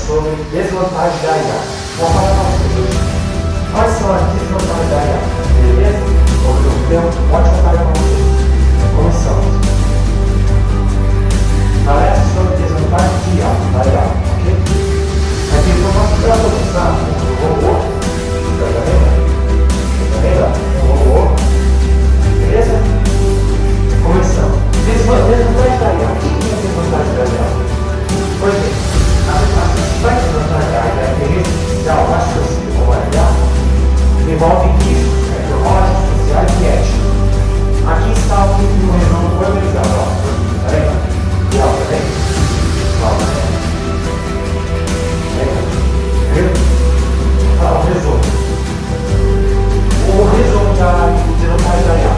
sobre desvantagem da IA. Vou falar para vocês hoje quais são as desvantagens da IA. Beleza? Então, ótima tarde para vocês. Começamos. Palestra sobre desvantagem de IA, da IA, ok? Aqui eu vou mostrar para vocês o robô. Tá vendo? Tá vendo? O robô. Beleza? Começamos. Desvantagem da IA. O que é desvantagem da IA? Pois bem, as principais desvantagens da IA, a inteligência artificial mais conhecida como IA, envolve riscos tecnológicos, sociais e éticos. Aqui está o que no resumo organizado. Tá vendo? E ó, tá vendo? Ó, tá vendo? O resumo. O resumo da desvantagem da IA.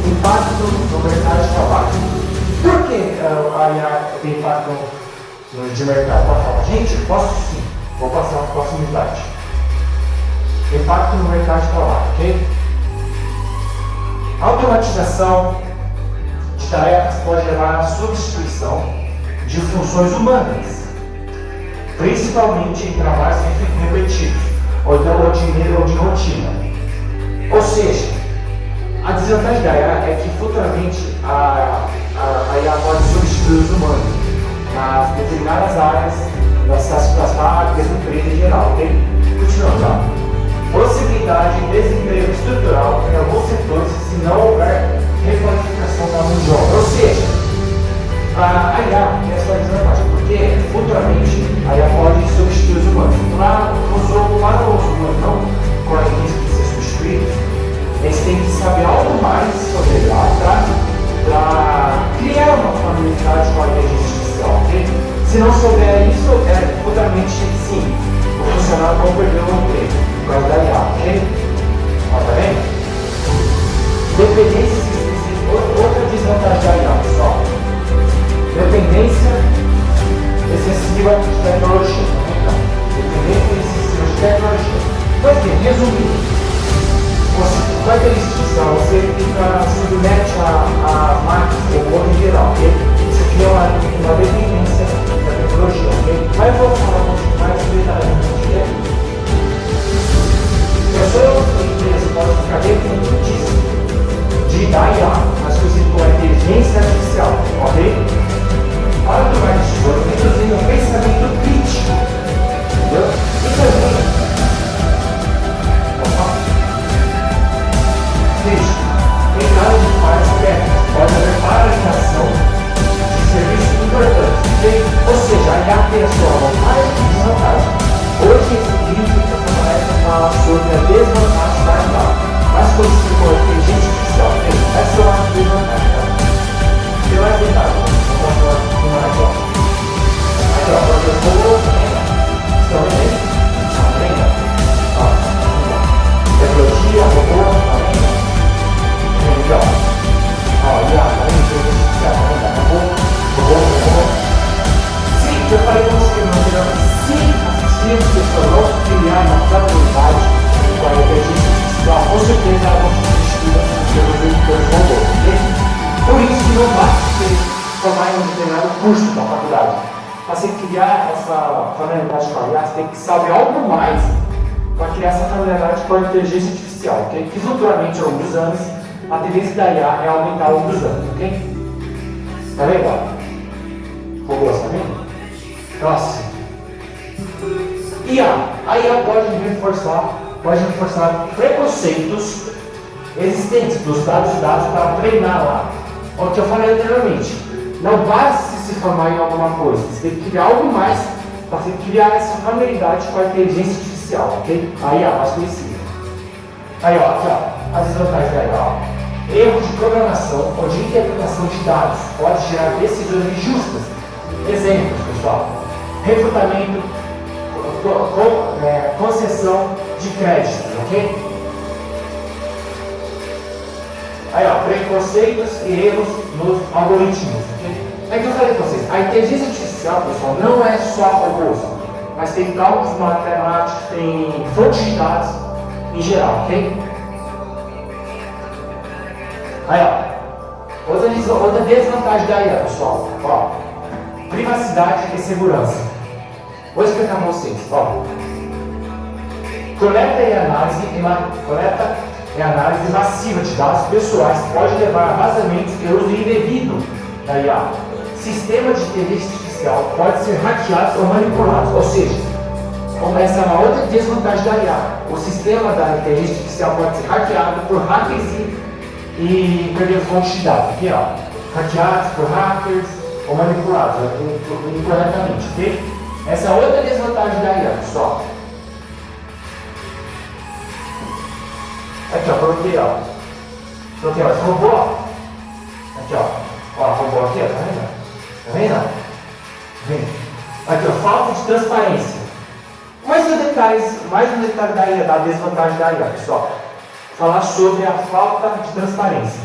Impacto no mercado de trabalho. Por que a IA tem impacto de mercado? Pode falar, gente, posso sim. Vou passar uma próxima slide. Impacto no mercado de trabalho, ok? A automatização de tarefas pode levar à substituição de funções humanas, principalmente em trabalhos repetitivos, ou de rotina. Ou seja, a desvantagem da IA é que futuramente a IA pode substituir os humanos nas determinadas áreas das fábricas, empresas em geral, ok? Continuando, tá? Possibilidade de desemprego estrutural em alguns setores se não houver requalificação da mão de obra. Ou seja, a IA é a sua desvantagem, porque futuramente a IA pode substituir os humanos. Para os humanos não correm risco de ser substituídos, eles têm que saber algo mais sobre IA para criar uma familiaridade com a inteligência artificial, ok? Se não souber isso, futuramente sim, o funcionário vai perder o emprego por causa da IA, ok? Ó, tá vendo? Dependência excessiva, outra desvantagem da IA, pessoal. Dependência excessiva de tecnologia, então. Dependência excessiva de tecnologia. Pois bem, resumindo, com a inteligência artificial, você fica submete a máquinas, robô em geral, ok? Isso cria uma dependência da tecnologia, ok? Mas eu vou falar um pouco mais detalhadamente, ok? Pessoas e empresas podem ficar dependentes da IA, mas conhecido como inteligência artificial, ok? Para tomar decisões, reduzindo o pensamento crítico, entendeu? E também, em caso de falhas técnicas, pode haver paralisação de serviços importantes, ok? Ou seja, a IA tem a sua vantagem e desvantagem. Hoje, esse vídeo vai falar sobre a desvantagem da IA, mais conhecido como inteligência artificial, ok? Essa é uma desvantagem, tá? Tem mais detalhes, vou mostrar um pouquinho mais agora. Aqui, ó, professor, estão vendo aí? Tá vendo? Ó, tecnologia, robô, tá vendo? Legal. Ó, IA, tá vendo? Inteligência artificial, tá vendo? Robô. Sim, eu falei com você no anterior, se as pessoas não criarem uma familiaridade com a inteligência artificial, com certeza ela vai ser substituída pelos robôs, ok? Por isso que não basta você formar em um determinado curso da faculdade. Para você criar essa familiaridade com a IA, você tem que saber algo mais para criar essa familiaridade com a inteligência artificial, ok? Que futuramente, ao longo dos anos, a tendência da IA é aumentar ao longo dos anos, ok? Tá legal? Robôs, tá vendo? Próximo. IA. A IA pode reforçar preconceitos existentes dos dados para treinar lá. O que eu falei anteriormente. Não basta se formar em alguma coisa. Você tem que criar algo mais para você criar essa familiaridade com a inteligência artificial, ok? A IA mais conhecida. Aí, ó, aqui, ó, as desvantagens da IA, ó. Erro de programação ou de interpretação de dados pode gerar decisões injustas. Exemplos, pessoal. Recrutamento, concessão de créditos, ok? Aí, ó, preconceitos e erros nos algoritmos, ok? É que eu falei para vocês, a inteligência artificial, pessoal, não é só robôs, mas tem cálculos matemáticos, tem fontes de dados em geral, ok? Aí, ó, outra desvantagem da IA, pessoal, ó, privacidade e segurança. Vou explicar para vocês. Ó. Coleta e análise massiva de dados pessoais pode levar a vazamentos e uso indevido da IA. Sistema de inteligência artificial pode ser hackeado ou manipulado, ou seja, essa é uma outra desvantagem da IA. O sistema da inteligência artificial pode ser hackeado por hackers e perder fontes de dados. Aqui, ó, hackeados por hackers ou manipulados incorretamente, ok? Essa é outra desvantagem da IA, pessoal. Aqui, ó, coloquei, ó. Coloquei, ó, esse robô, ó. Aqui, ó. Ó, robô aqui, ó, tá vendo? Tá vendo? Tá vendo? Aqui, ó, falta de transparência. Mais um detalhe da desvantagem da IA, pessoal. Falar sobre a falta de transparência.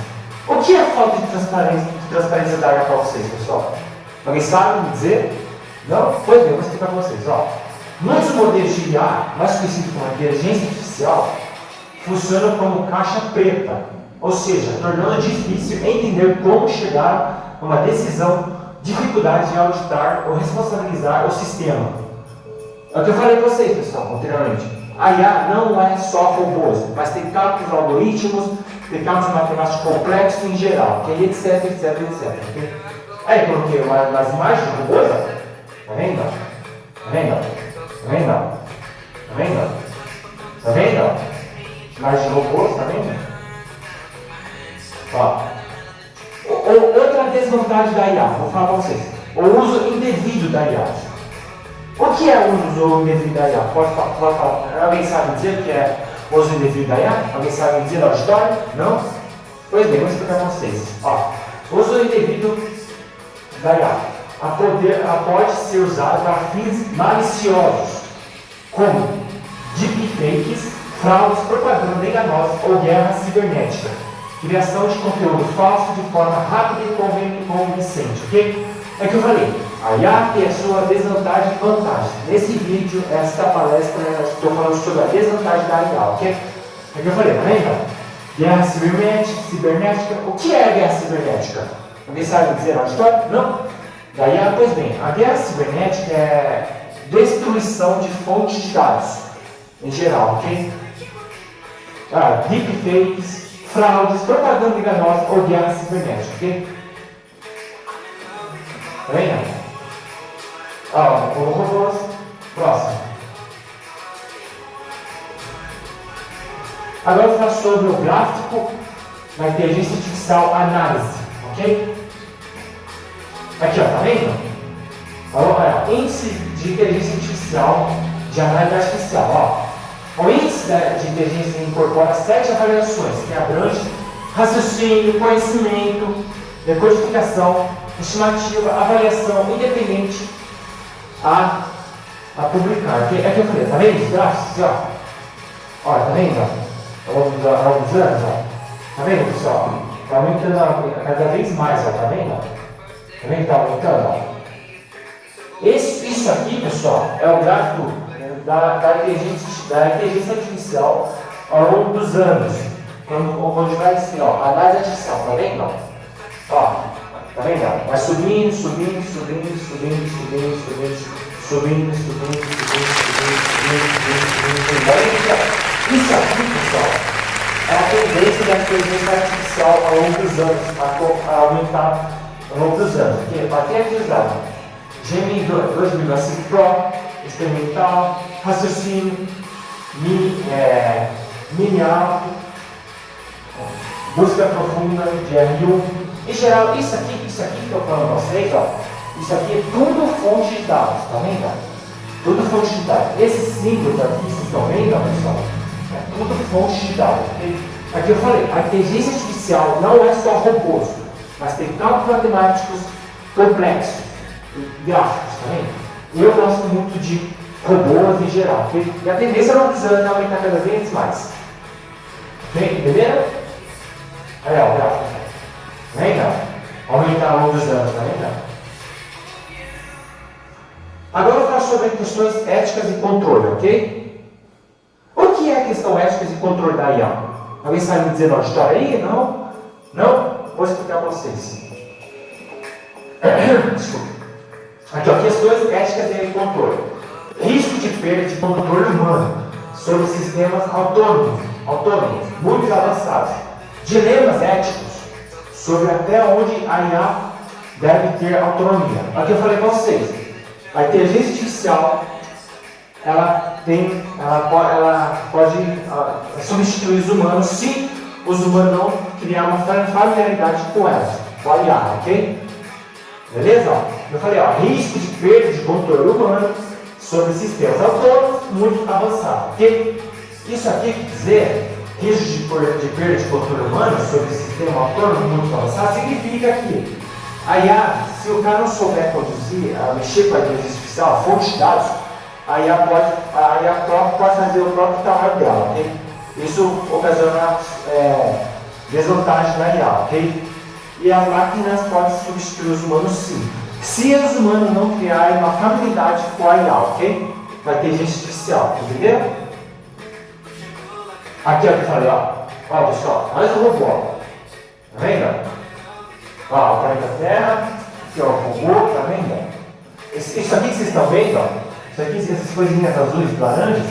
O que é a falta de transparência da IA para vocês, pessoal? Alguém sabe me dizer? Não? Pois bem, eu vou explicar para vocês, ó. Muitos modelos de IA, mais conhecidos como inteligência artificial, funcionam como caixa preta, ou seja, tornando difícil entender como chegar a uma decisão, dificuldade de auditar ou responsabilizar o sistema. É o que eu falei para vocês, pessoal, anteriormente. A IA não é só robôs, mas tem cálculos algoritmos, tem cálculos matemáticos complexos em geral, okay? etc. Okay? Aí coloquei umas imagens de robôs, ó. Tá vendo? Tá vendo? Tá vendo? Tá vendo? Tá vendo? Imagens de robôs, tá vendo? Ó. Outra desvantagem da IA, vou falar para vocês. O uso indevido da IA. O que é o uso indevido da IA? Pode falar. Alguém sabe dizer o que é o uso indevido da IA? Alguém sabe dizer a história? Não? Pois bem, vou explicar para vocês. Ó, o uso indevido da IA pode ser usado para fins maliciosos, como deepfakes, fraudes, propaganda enganosa ou guerra cibernética. Criação de conteúdo falso de forma rápida e convincente, ok? É que eu falei, a IA tem a sua desvantagem e vantagem. Nesse vídeo, esta palestra, estou falando sobre a desvantagem da IA, ok? É que eu falei, tá vendo? Guerra cibernética. O que é a guerra cibernética? Alguém sabe dizer a história? Não? Da IA, pois bem, a guerra cibernética é destruição de fontes de dados, em geral, ok? Deepfakes, fraudes, propaganda enganosa ou guerra cibernética, ok? Tá vendo? Robôs. Próximo. Agora eu vou falar sobre o gráfico da inteligência artificial análise, ok? Aqui, ó, tá vendo? Olha, índice de inteligência artificial, de análise artificial, ó. O índice de inteligência incorpora 7 avaliações que abrangem raciocínio, conhecimento, decodificação, estimativa, avaliação independente a publicar. É que eu falei, tá vendo os gráficos? Ó, tá vendo? Ao longo dos anos, ó. Tá vendo, pessoal? Tá aumentando cada vez mais, ó, tá vendo? Tá vendo que tá aumentando, ó? Isso aqui, pessoal, é o gráfico da inteligência artificial ao longo dos anos. Quando vai assim, ó, análise artificial, tá vendo? Ó, tá vendo? Vai subindo. Isso aqui, pessoal, é a tendência da inteligência artificial ao longo dos anos, a aumentar ao longo dos anos. Até aqui usado Gemini 2,5 Pro, experimental, raciocínio, mini alto, busca profunda de R1. Em geral, isso aqui que eu estou falando para vocês, ó, isso aqui é tudo fonte de dados, tá vendo? Tudo fonte de dados. Esses símbolos aqui, vocês estão vendo, pessoal? É tudo fonte de dados. Aqui eu falei, a inteligência artificial não é só robôs, mas tem cálculos matemáticos complexos, gráficos, tá vendo? Eu gosto muito de robôs em geral, okay? E a tendência não precisa aumentar cada vez mais. Okay? Entenderam? Aí, ó, o gráfico. Tá vendo? Aumentar ao longo dos anos, tá vendo? Agora eu vou falar sobre questões éticas e controle, ok? O que é questão ética e controle da IA? Alguém sabe me dizer uma história aí? Não? Não? Vou explicar para vocês. Desculpa. Aqui, ó, questões éticas e controle. perda de controle humano sobre sistemas autônomos, muito avançados. Dilemas éticos sobre até onde a IA deve ter autonomia. Aqui eu falei para vocês, a inteligência artificial ela pode substituir os humanos se os humanos não criar uma familiaridade com ela, com a IA, ok? Beleza? Eu falei, risco de perda de controle humano sobre sistemas autônomos muito avançados, ok? Isso aqui quer dizer, risco de perda de controle humano sobre sistema autônomo muito avançado, significa que a IA, se o cara não souber conduzir, mexer com a inteligência artificial, a fonte de dados, a IA pode fazer o próprio trabalho dela, ok? Isso ocasiona desvantagem da IA, ok? E as máquinas podem substituir os humanos sim. Se os humanos não criarem uma familiaridade com a IA, ok? Da inteligência artificial, entendeu? Aqui eu falei, ó pessoal, mais um robô, tá vendo? Ó, o planeta Terra, aqui ó, o robô, tá vendo? Isso aqui que vocês estão vendo, ó, isso aqui, essas coisinhas azuis e laranjas,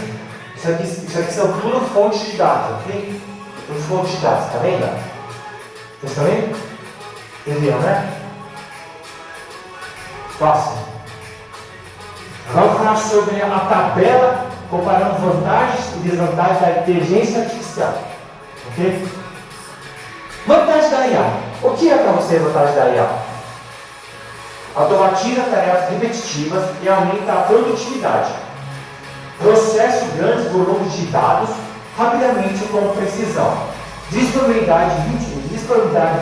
isso aqui são tudo fontes de dados, ok? Tudo fontes de dados, tá vendo? Vocês estão vendo? Vocês viram, né? Próximo. Vamos falar sobre a tabela comparando vantagens e desvantagens da inteligência artificial. Ok? Vantagem da IA. O que é para você a vantagem da IA? Automatiza tarefas repetitivas e aumenta a produtividade. Processa grandes volumes de dados rapidamente e com precisão. Disponibilidade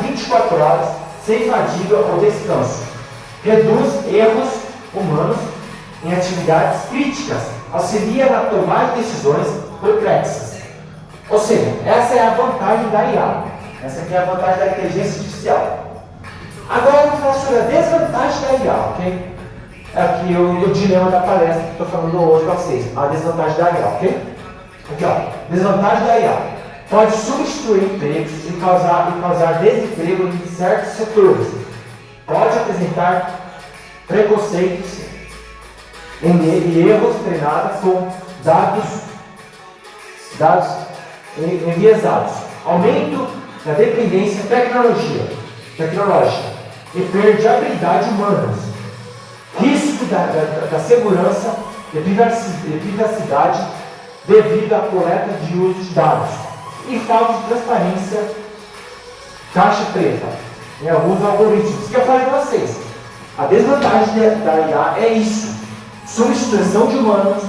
24 horas sem fadiga ou descanso. Reduz erros humanos em atividades críticas. Auxilia na tomada de decisões complexas. Ou seja, essa é a vantagem da IA. Essa aqui é a vantagem da inteligência artificial. Agora eu vou falar sobre a desvantagem da IA, ok? É aqui o dilema da palestra que estou falando hoje para vocês. A desvantagem da IA, ok? Aqui ó, desvantagem da IA. Pode substituir empregos e causar desemprego em certos setores. Pode apresentar preconceitos e erros treinados com dados enviesados. Aumento da dependência tecnológica e perda de habilidades humanas. Risco da segurança e privacidade devido à coleta de uso de dados. E falta de transparência, caixa preta, em alguns algoritmos. Que eu falei para vocês. A desvantagem da IA é isso. Substituição de humanos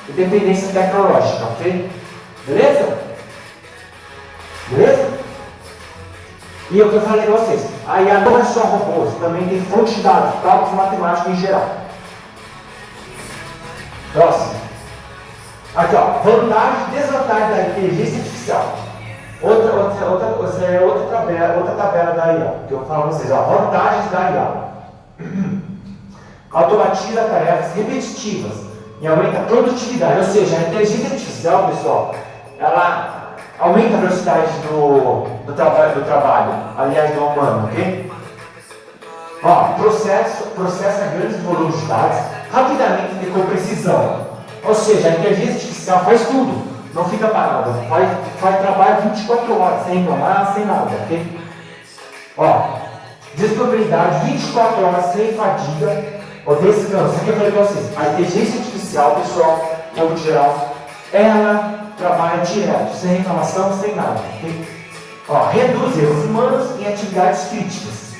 e dependência tecnológica, ok? Beleza? Beleza? E o que eu falei para vocês, a IA não é só robôs, também tem fonte de dados, cálculos matemáticos em geral. Próximo. Aqui ó, vantagem e desvantagem da inteligência artificial. Outra tabela da IA, que eu falo para vocês, ó, vantagens da IA. Automatiza tarefas repetitivas e aumenta a produtividade, ou seja, a inteligência artificial, pessoal, ela aumenta a velocidade do trabalho, aliás, do humano, ok? Ó, processa grandes volumes de dados rapidamente e com precisão. Ou seja, a inteligência artificial faz tudo, não fica parada, faz trabalho 24 horas, sem parar, sem nada, ok? Ó, disponibilidade 24 horas sem fadiga ou descanso. Aqui eu falei para vocês, a inteligência artificial, pessoal, no geral, ela trabalha direto, sem reclamação, sem nada, ok? Ó, reduz erros humanos em atividades críticas.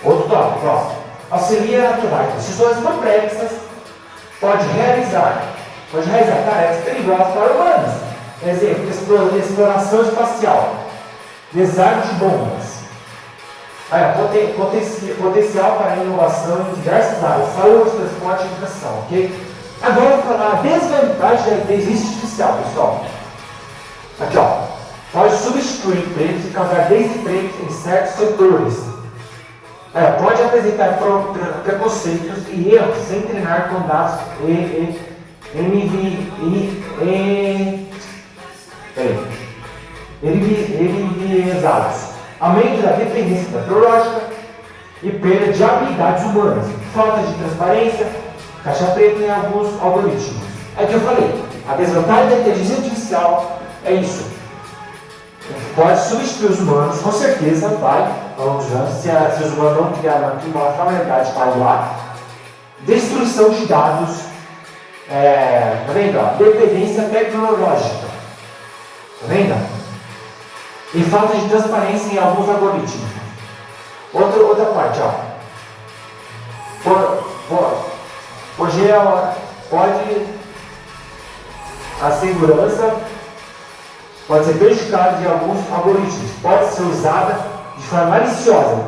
Outro tópico, ó, auxilia a tomar decisões complexas. Pode realizar tarefas perigosas para humanos. Exemplo, exploração espacial, desarme de bombas. Potencial para inovação em diversas áreas, saúde, transporte e educação, ok? Agora eu vou falar a desvantagem da inteligência artificial, pessoal. Aqui, ó. Pode substituir empregos e causar desemprego em certos setores. Pode apresentar preconceitos e erros sem treinar com dados enviesados. Aumento da dependência tecnológica e perda de habilidades humanas. Falta de transparência, caixa preta em alguns algoritmos. É o que eu falei, a desvantagem da inteligência artificial é isso. Pode substituir os humanos, com certeza vai, ao longo dos anos, se os humanos não criarem uma familiaridade com a IA, destruição de dados, tá vendo? Dependência tecnológica, tá vendo? E falta de transparência em alguns algoritmos. Outra parte, hoje a segurança pode ser prejudicada de alguns algoritmos, pode ser usada de forma maliciosa,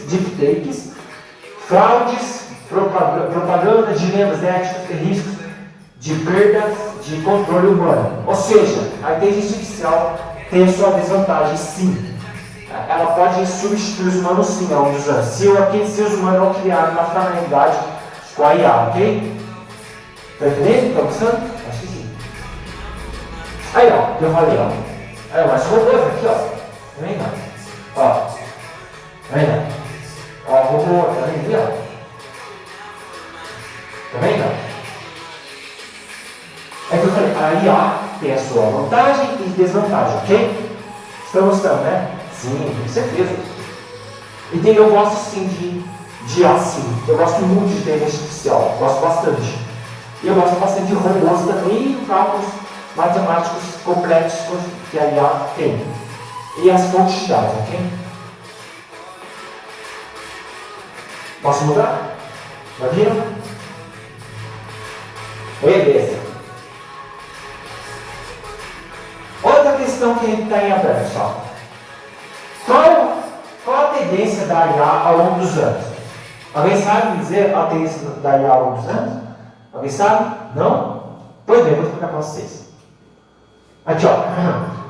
deepfakes, fraudes, propaganda, dilemas éticos e riscos de perda de controle humano. Ou seja, a inteligência artificial tem a sua desvantagem, sim. Ela pode substituir os humanos, sim, ao longo dos anos. Se os humanos não criarem uma familiaridade com a IA, ok? Está entendendo? Está gostando? Acho que sim. Aí, ó, que eu falei, ó. Aí, mas robôs aqui, ó. Tá vendo? Ó. Tá vendo? Ó, robô, tá vendo aqui, ó? Tá vendo? É que eu falei, a IA tem a sua vantagem e desvantagem, ok? Estão gostando, né? Sim, com certeza. E eu gosto sim de IA, sim. Eu gosto muito de inteligência artificial, gosto bastante. E eu gosto bastante de robôs também e cálculos matemáticos complexos que a IA tem. E as fontes de dados, ok? Posso mudar? Já viram? Beleza. Outra questão que está em aberto, pessoal. Qual a tendência da IA ao longo dos anos? Alguém sabe me dizer a tendência da IA ao longo dos anos? Alguém sabe? Não? Pois bem, vou explicar para vocês. Aqui, ó.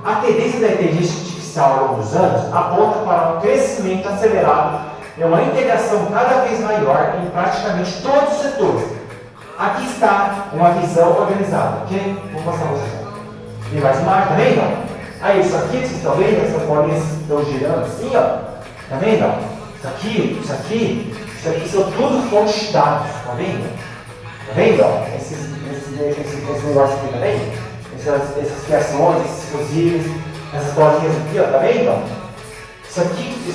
A tendência da inteligência artificial ao longo dos anos aponta para um crescimento acelerado e uma integração cada vez maior em praticamente todos os setores. Aqui está uma visão organizada, ok? Vou mostrar para vocês. Tem mais imagem, tá vendo? Aí, isso aqui que vocês estão vendo, essas bolinhas estão girando assim, ó. Tá vendo? Isso aqui são tudo fontes de dados, tá vendo? Tá vendo? Esse negócio aqui, tá vendo? Essas criações, esses fusíveis, essas bolinhas aqui, ó, tá vendo? Isso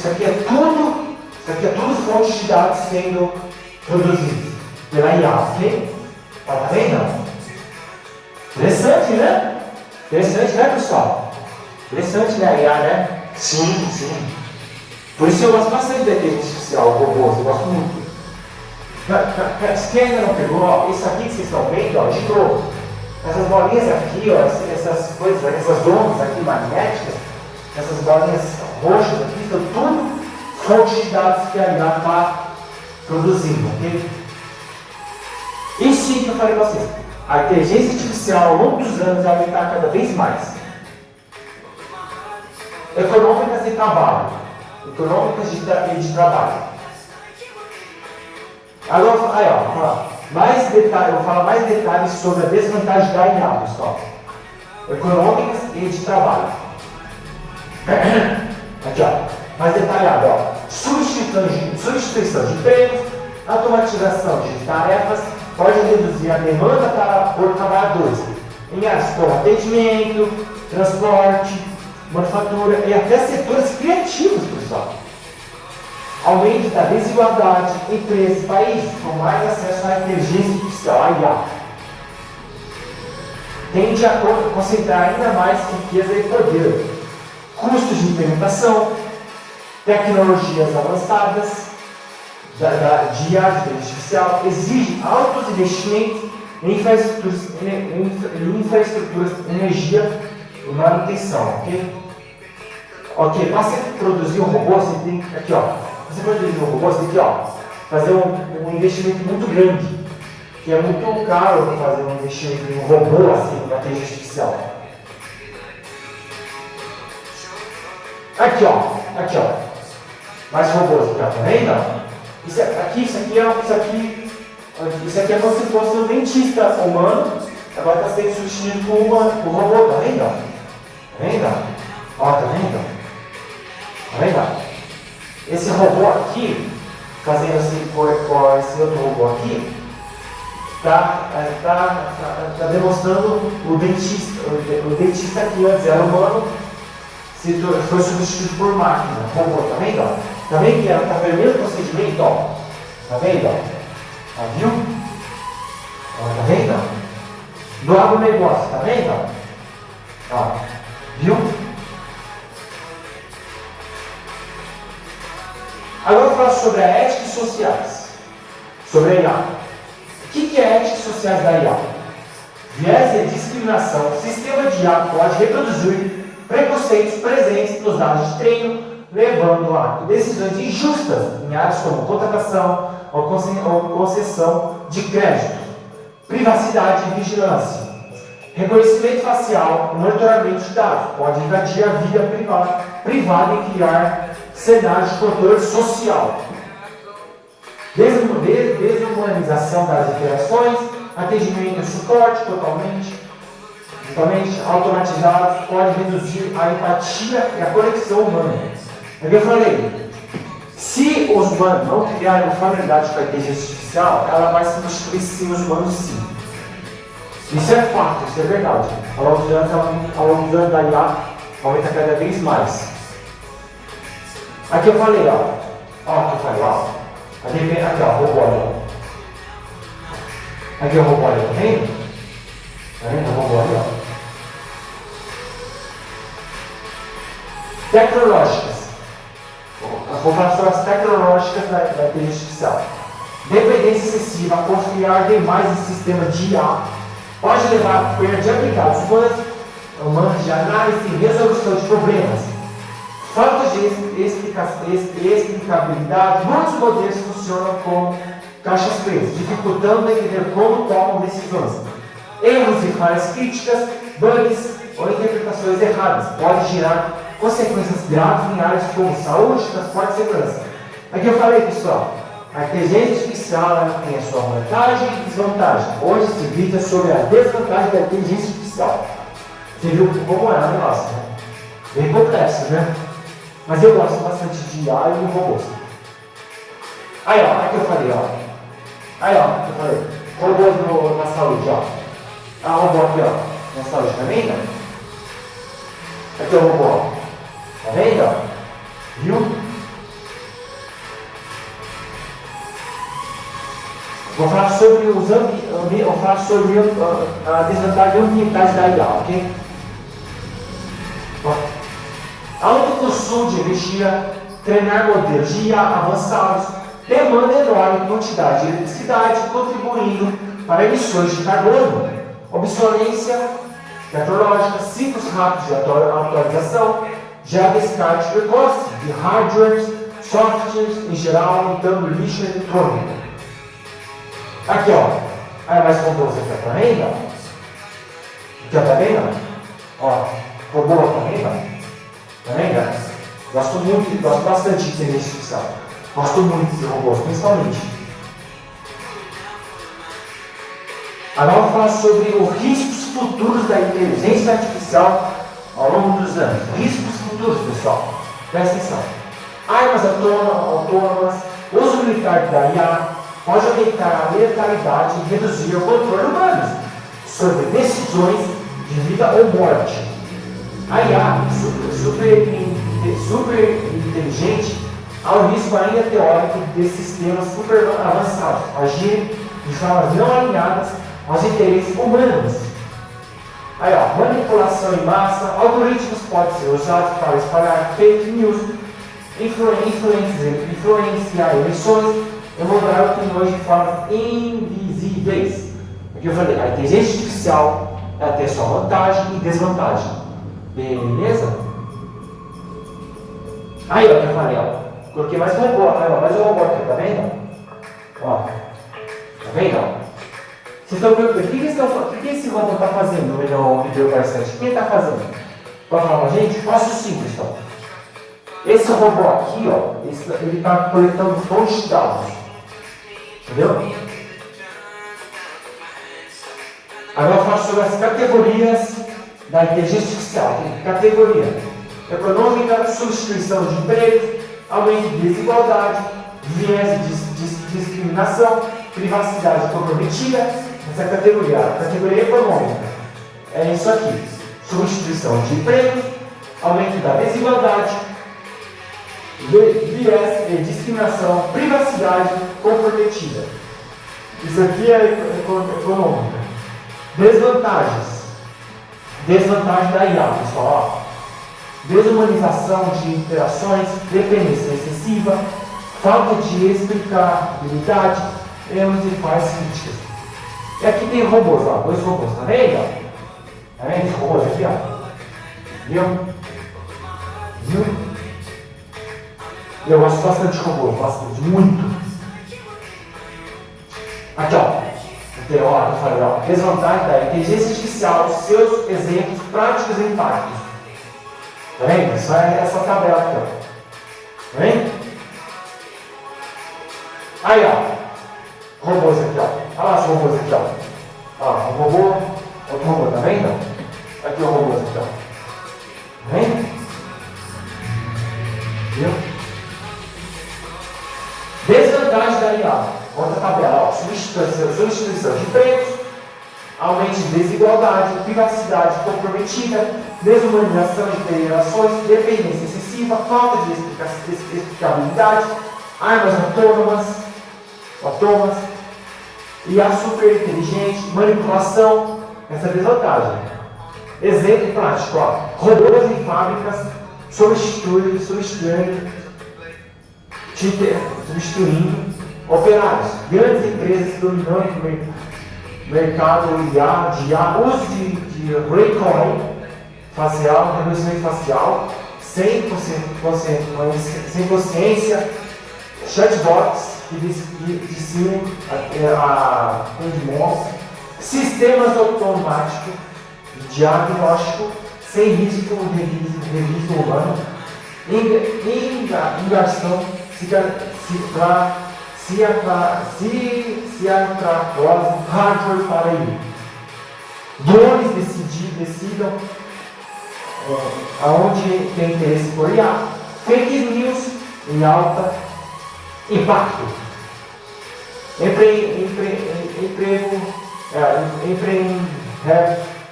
aqui é tudo fontes de dados sendo produzidas pela IA, ok? Ó, tá vendo? Interessante, né? Interessante, né, pessoal? Interessante, né, a IA, né? Sim, sim. Por isso eu gosto bastante da inteligência artificial, robôs, eu gosto muito. Quem ainda não pegou, ó, isso aqui que vocês estão vendo, ó, de novo. Essas bolinhas aqui, ó, essas coisas, essas ondas aqui magnéticas, essas bolinhas roxas aqui, são tudo fontes de dados que a IA está produzindo, ok? E sim que eu falei para vocês, a inteligência artificial ao longo dos anos vai aumentar cada vez mais. Econômicas de trabalho. Econômicas de trabalho. Agora, aí, ó, vou falar mais detalhes sobre a desvantagem da IA, pessoal. Econômicas e de trabalho. Aqui, ó, mais detalhado, ó. Substituição de empregos, automatização de tarefas, pode reduzir a demanda por trabalhadores em áreas como atendimento, transporte, manufatura e até setores criativos, pessoal. Aumento da desigualdade entre esses países com mais acesso à inteligência artificial, a IA. Tende a concentrar ainda mais riqueza e poder. Custos de implementação, tecnologias avançadas de IA, de inteligência artificial, exigem altos investimentos em infraestruturas, energia e manutenção, ok? Ok, para você produzir um robô, você tem que, aqui, ó, você produzir um robô, você tem que, ó, fazer um investimento muito grande, que é muito caro fazer um investimento em um robô assim, na inteligência artificial. Aqui, ó, mais robôs aqui, ó, tá vendo? Isso aqui é como se fosse um dentista humano, agora está sendo substituído por um robô, tá vendo? Tá vendo? Ó, tá vendo? Tá vendo? Esse robô aqui, fazendo assim com esse outro robô aqui, Está demonstrando o dentista que antes era humano, foi substituído por máquina, robô, tá vendo? Tá vendo que ela está fazendo o mesmo procedimento? Ó. Tá vendo? Ó, viu? Ó, tá vendo? Do agronegócio, tá vendo? Ó, viu? Agora eu falo sobre a ética e sociais. Sobre a IA. O que é a ética e sociais da IA? Viés de discriminação. O sistema de IA pode reproduzir preconceitos presentes nos dados de treino, levando a decisões injustas em áreas como contratação ou concessão de crédito, privacidade e vigilância. Reconhecimento facial e monitoramento de dados pode invadir a vida privada e criar cenários de controle social. Desumanização das interações, atendimento e suporte totalmente automatizados pode reduzir a empatia e a conexão humana. É o que eu falei. Se os humanos não criarem uma familiaridade com a inteligência artificial, ela vai substituir sim os humanos sim. Isso é fato, isso é verdade. Ao longo dos anos da IA aumenta cada vez mais. Aqui eu falei, ó. Ó, aqui eu falei, ó. Aqui, ó, robô, ó. Aqui é o robô, tá vendo? Tá vendo o robô ali, ó? Tecnológicas. Vou falar sobre as tecnológicas da inteligência artificial. Dependência excessiva, confiar demais em sistema de IA pode levar a perda de habilidades humanas de análise e resolução de problemas. Falta de explicabilidade, muitos modelos funcionam como caixas presas, dificultando entender como tomam decisões. Erros e falhas críticas, bugs ou interpretações erradas podem gerar consequências graves em áreas como saúde, transporte e segurança. Aqui eu falei, pessoal, a inteligência artificial ela tem a sua vantagem e desvantagem. Hoje esse vídeo é sobre a desvantagem da inteligência artificial. Você viu como é o negócio, né? Bem complexo, né? Mas eu gosto bastante de IA e de robôs. Aí, ó, aqui eu falei, ó. Aí, ó, aqui eu falei. Robô na saúde, ó. Ah, robô aqui, ó. Na saúde, tá vendo? Aqui é o robô, ó. Tá vendo, ó? Viu? Vou falar sobre a desvantagem ambientais da IA, ok? Alto consumo de energia, treinar modelos de IA avançados, demanda enorme quantidade de eletricidade, contribuindo para emissões de carbono, obsolência tecnológica, ciclos rápidos de atualização, já descarte precoce de hardware, softwares em geral, então lixo eletrônico. Aqui, ó. Aí mais robôs aqui, tá vendo? Aqui, ó, tá vendo? Ó, robô, tá vendo? Tá vendo? Gosto bastante de inteligência artificial. Gosto muito de robôs, principalmente. Agora vamos falar sobre os riscos futuros da inteligência artificial ao longo dos anos. Riscos futuros, pessoal. Presta atenção. Armas autônomas, uso militar da IA, pode aumentar a letalidade e reduzir o controle humano sobre decisões de vida ou morte. A IA, super inteligente, há um risco ainda teórico desses sistemas super avançados agirem de formas não alinhadas aos interesses humanos. Aí, ó, manipulação em massa, algoritmos podem ser usados para espalhar fake news, influenciar eleições e mudar opiniões de formas invisíveis. Porque eu falei, a inteligência artificial ela tem sua vantagem e desvantagem. Beleza? Aí, ó, eu falei, ó, coloquei mais um robô, mais um robô aqui, tá vendo? Ó, tá vendo? Ó? Vocês estão vendo o que esse robô está fazendo no vídeo bastante? O que ele está fazendo? Pode falar pra gente? Faço simples, então. Esse robô aqui, ó, ele está coletando fontes de dados. Entendeu? Agora eu faço sobre as categorias da inteligência artificial. Tem categoria econômica, substituição de empregos, aumento de desigualdade, viés de discriminação, privacidade comprometida, essa categoria, a categoria econômica, é isso aqui: substituição de emprego, aumento da desigualdade, viés, discriminação, privacidade comprometida. Isso aqui é econômica. Desvantagens. Desvantagem da IA, pessoal. Ó. Desumanização de interações, dependência excessiva, falta de explicabilidade, erros e falhas críticas. E aqui tem robôs, ó, 2 robôs, tá vendo? Tá vendo esse robôs aqui, ó? Viu? Viu? Eu gosto bastante de robôs, bastante, muito. Aqui, ó. Eu falei, ó. Desvantagem da inteligência artificial, seus exemplos práticos e impactos. Tá vendo? Isso é essa tabela aqui, ó. Tá vendo? Aí, ó. Robôs aqui, ó. Olha lá os robôs aqui, ó. Ó, um robô, outro robô, tá vendo? Aqui o robô aqui, ó. Tá vendo? Viu? Desvantagem da IA. Outra tabela, ó. Substituição de empregos, aumento de desigualdade, privacidade comprometida, desumanização de interações, dependência excessiva, falta de explicabilidade, armas autônomas, e a superinteligente, manipulação, essa é desvantagem. Exemplo prático, ó, robôs em fábricas substituindo operários, grandes empresas dominando o mercado de IA, uso de recall facial, reconhecimento facial, sem consciência, chatbots que discernam a demonstra, sistemas automáticos de diagnóstico sem risco de registro humano, ingação, ciantracose, hardware para ele. Drones decidam aonde tem interesse por IA. Fake news em alta impacto.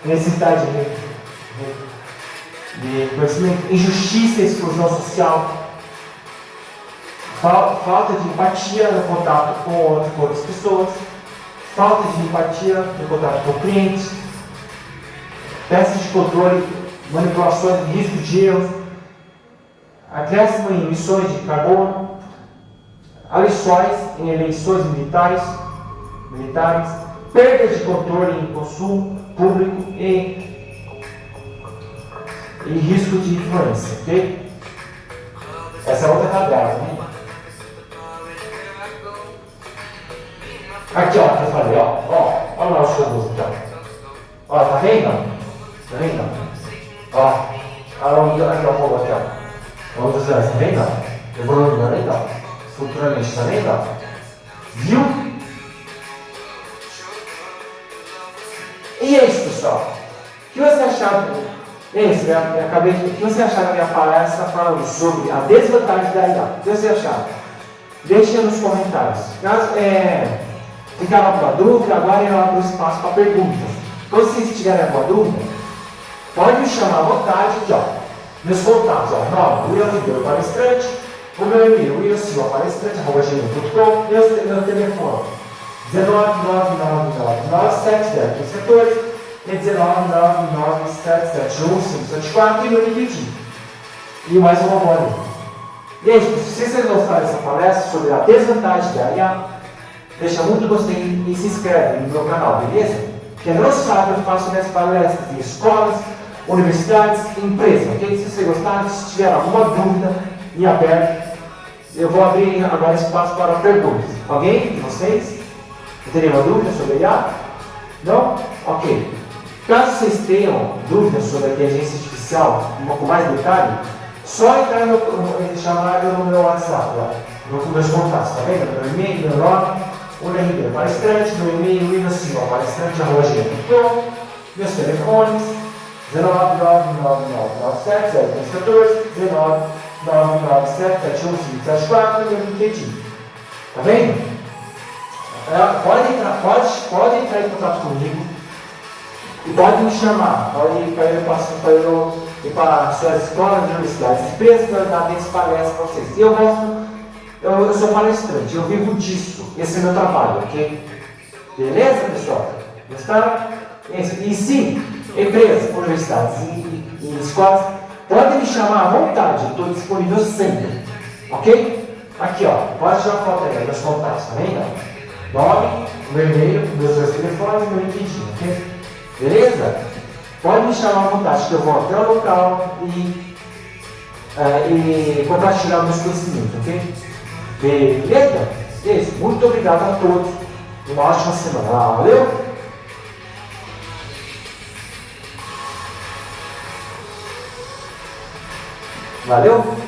Necessidade de conhecimento, injustiça e exclusão social, falta de empatia no contato com outras pessoas, falta de empatia no contato com clientes, peças de controle, manipulações de risco de erros, acréscimo em emissões de carbono, alições em eleições militares, perda de controle em consumo público e risco de influência, ok? Essa é outra tabela, né? Aqui, ó, que eu falei, ó, olha lá os robôs aqui, ó. Ó, tá vendo? Tá vendo? Ó, aqui, ó, o robô aqui, ó. Vamos usar, tá vendo? Evoluindo, tá vendo? Futuramente, tá vendo? Viu? E é isso, pessoal. O que você acharam? O que você acharam da minha palestra falando sobre a desvantagem da IA? O que você acharam? Deixe nos comentários. Caso ficar alguma dúvida, agora eu abro espaço para perguntas. Quando vocês tiverem alguma dúvida, pode me chamar à vontade aqui, ó. Meus contatos, ó. William Ribeiro Palestrante, o meu e-mail, williamsilvapalestrante@gmail.com, meu telefone 19999971014 e 19997715574 e meu LinkedIn. E mais um robô ali. E aí, se vocês gostaram dessa palestra sobre a desvantagem da IA, deixa muito gostei e se inscreve no meu canal, beleza? Quem não sabe, eu faço minhas palestras em escolas, universidades e empresas, ok? Se vocês gostaram, se tiver alguma dúvida em aberto, eu vou abrir agora espaço para perguntas, ok? De vocês? Tem nenhuma dúvida sobre a IA? Não? Ok. Caso vocês tenham dúvidas sobre a inteligência artificial, com mais detalhe, só entrar chamar no meu WhatsApp, ó, nos meus contatos, tá vendo? Meu e-mail, meu nome, William Ribeiro Palestrante, meu e-mail, williamsilvapalestrante@gmail.com, meus telefones, 19999970314, 19997715574 e meu LinkedIn. Tá vendo? Pode entrar em contato comigo e pode me chamar para eu ir para as suas escolas de universidades, empresas para dar minhas palestras para vocês. Eu sou palestrante, eu vivo disso, esse é meu trabalho, ok? Beleza, pessoal? Gostaram? E sim, empresas, universidades e escolas, podem me chamar à vontade, eu estou disponível sempre, ok? Aqui, ó, pode tirar foto aí, meus contatos, tá vendo? Nome, meu e-mail, meus dois telefones e meu LinkedIn, ok? Beleza? Pode me chamar à vontade, que eu vou até o local e compartilhar meus conhecimentos, ok? Beleza? Isso, muito obrigado a todos. Uma ótima semana. Valeu? Valeu?